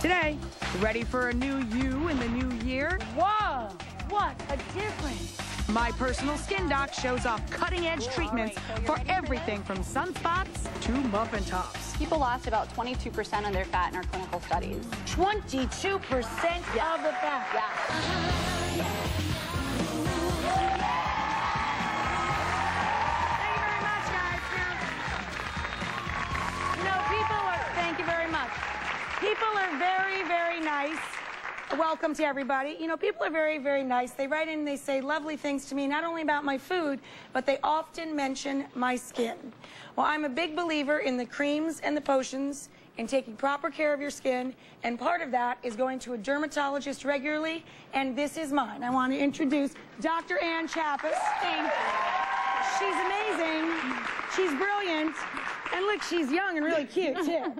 Today, ready for a new you in the new year? Whoa, what a difference. My personal skin doc shows off cutting-edge treatments for everything from sunspots to muffin tops. People lost about 22% of their fat in our clinical studies. 22% of the fat. Yeah. Thank you very much. People are very, very nice. Welcome to everybody. You know, people are very, very nice. They write in and they say lovely things to me, not only about my food, but they often mention my skin. Well, I'm a big believer in the creams and the potions, in taking proper care of your skin, and part of that is going to a dermatologist regularly, and this is mine. I want to introduce Dr. Ann Chapas. Thank you. She's amazing. She's brilliant. And look, she's young and really cute, too.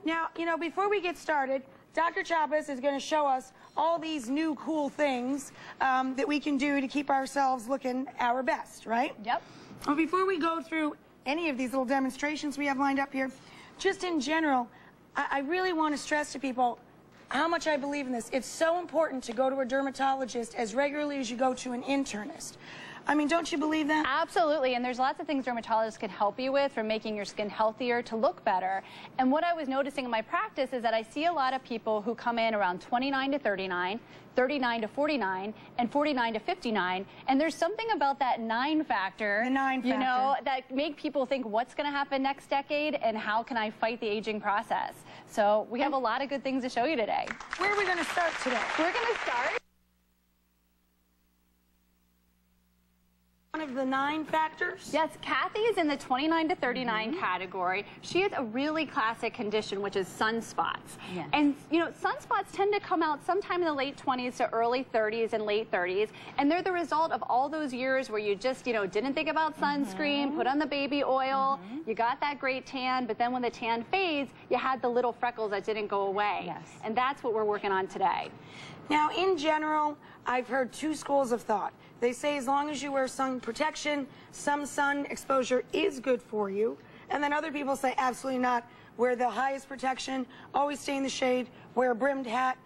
Now, you know, before we get started, Dr. Chapas is going to show us all these new cool things that we can do to keep ourselves looking our best, right? Yep. Well, before we go through any of these little demonstrations we have lined up here, just in general, I really want to stress to people how much I believe in this. It's so important to go to a dermatologist as regularly as you go to an internist. I mean, don't you believe that? Absolutely, and there's lots of things dermatologists can help you with, from making your skin healthier to look better. And what I was noticing in my practice is that I see a lot of people who come in around 29 to 39, 39 to 49, and 49 to 59, and there's something about that 9 factor, the 9 factor, you know, that make people think, what's going to happen next decade, and how can I fight the aging process? So we have a lot of good things to show you today. Where are we going to start today? We're going to start one of the 9 factors? Yes, Kathy is in the 29 to 39 category. She has a really classic condition, which is sunspots. Yes. And, you know, sunspots tend to come out sometime in the late 20s to early 30s and late 30s. And they're the result of all those years where you just, you know, didn't think about sunscreen, put on the baby oil, you got that great tan, but then when the tan fades, you had the little freckles that didn't go away. Yes. And that's what we're working on today. Now, in general, I've heard 2 schools of thought. They say as long as you wear sun protection, some sun exposure is good for you. And then other people say absolutely not. Wear the highest protection, always stay in the shade, wear a brimmed hat.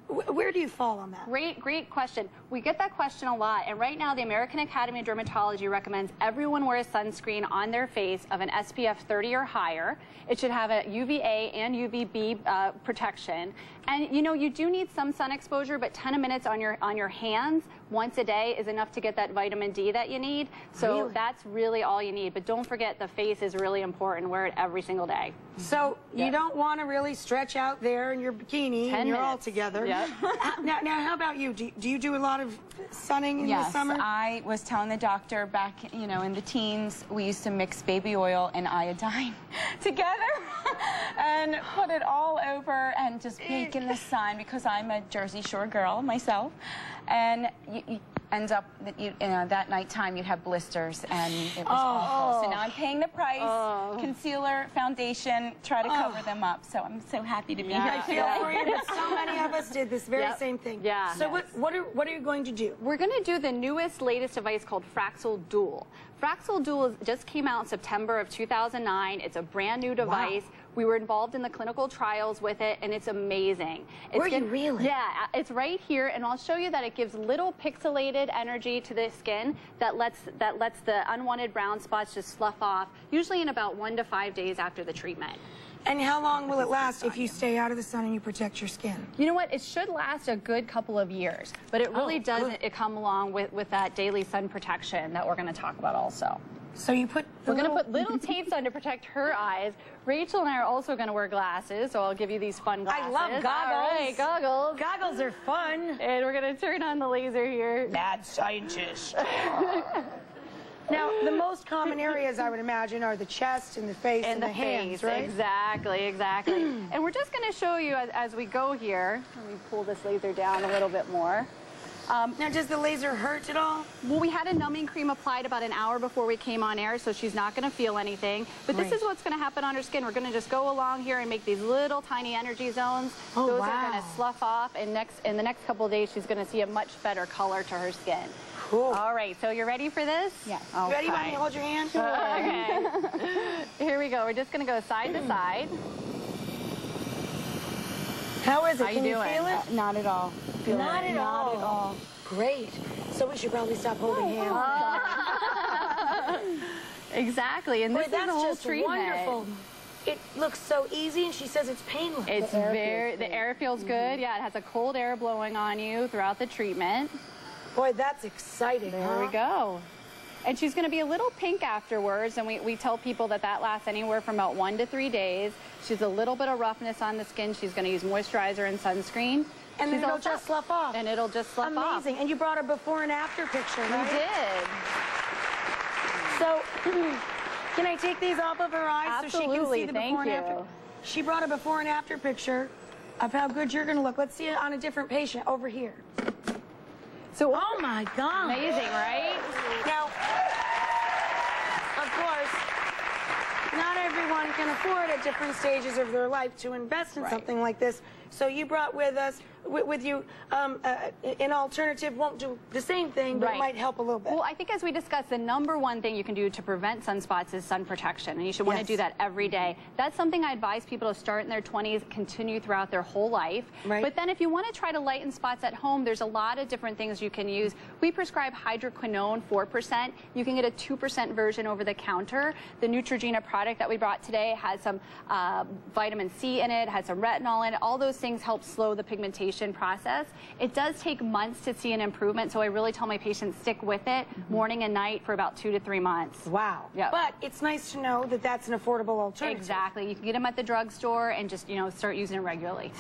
Where do you fall on that? Great question. We get that question a lot, and right now the American Academy of Dermatology recommends everyone wear a sunscreen on their face of an SPF 30 or higher. It should have a UVA and UVB protection. And you know, you do need some sun exposure, but 10 minutes on your hands once a day is enough to get that vitamin D that you need. So that's really all you need. But don't forget, the face is really important. Wear it every single day. So you don't want to really stretch out there in your bikini and you're all together. Yep. Now, how about you? Do you do a lot of sunning in the summer? Yes, I was telling the doctor back, you know, in the teens, we used to mix baby oil and iodine together and put it all over and just bake in the sun, because I'm a Jersey Shore girl myself. And you end up, that nighttime you'd have blisters, and it was awful. So now I'm paying the price, concealer, foundation, try to cover them up. So I'm so happy to be here. I feel for you, but so many of us did this very same thing. Yeah. So what are you going to do? We're going to do the newest, latest device called Fraxel Dual. Fraxel Dual just came out in September of 2009. It's a brand new device. Wow. We were involved in the clinical trials with it, and it's amazing. Were you really? Yeah, it's right here, and I'll show you that it gives little pixelated energy to the skin that lets the unwanted brown spots just slough off, usually in about 1 to 5 days after the treatment. And how long will it last if you stay out of the sun and you protect your skin? You know what? It should last a good couple of years, but it really doesn't come along with that daily sun protection that we're going to talk about also. So you put We're going to put little tapes on to protect her eyes. Rachel and I are also going to wear glasses, so I'll give you these fun glasses. I love goggles. All right, goggles. Goggles are fun. And we're going to turn on the laser here. Mad scientist. Now, the most common areas, I would imagine, are the chest and the face and the hands, right? Exactly. And we're just going to show you as we go here. Let me pull this laser down a little bit more. Now, does the laser hurt at all? Well, we had a numbing cream applied about an hour before we came on air, so she's not going to feel anything. But this is what's going to happen on her skin. We're going to just go along here and make these little tiny energy zones. Those are going to slough off, and in the next couple of days, she's going to see a much better color to her skin. Cool. All right, so you're ready for this? Yes. Okay. Ready? Want me to hold your hand? Okay. Here we go. We're just going to go side to side. How is it? How you Can you doing? feel it? Not at all. Feel Not it. at all. Not at all. Great. So we should probably stop holding hands. Exactly, and Boy, this is the that's whole just treatment. wonderful. It looks so easy, and she says it's painless. It's the air feels good. Yeah, it has a cold air blowing on you throughout the treatment. Boy, that's exciting. There we go. And she's going to be a little pink afterwards, and we tell people that lasts anywhere from about 1 to 3 days. She's a little bit of roughness on the skin. She's going to use moisturizer and sunscreen. And then it'll just slough off. And it'll just slough off. Amazing. And you brought a before and after picture, right? We did. So, can I take these off of her eyes so she can see the Thank before and after? you. She brought a before and after picture of how good you're going to look. Let's see it on a different patient over here. So, oh my God. Amazing, right? Now, of course, not everyone can afford at different stages of their life to invest in something like this. So you brought with you an alternative, won't do the same thing, but it might help a little bit. Well, I think as we discussed, the #1 thing you can do to prevent sunspots is sun protection, and you should want to do that every day. That's something I advise people to start in their 20s, continue throughout their whole life. Right. But then if you want to try to lighten spots at home, there's a lot of different things you can use. We prescribe hydroquinone 4%. You can get a 2% version over the counter. The Neutrogena product that we brought today has some vitamin C in it, has some retinol in it. All those things help slow the pigmentation process. It does take months to see an improvement, so I really tell my patients stick with it morning and night for about 2 to 3 months. Wow. Yep. But it's nice to know that that's an affordable alternative. Exactly. You can get them at the drugstore and just, start using it regularly.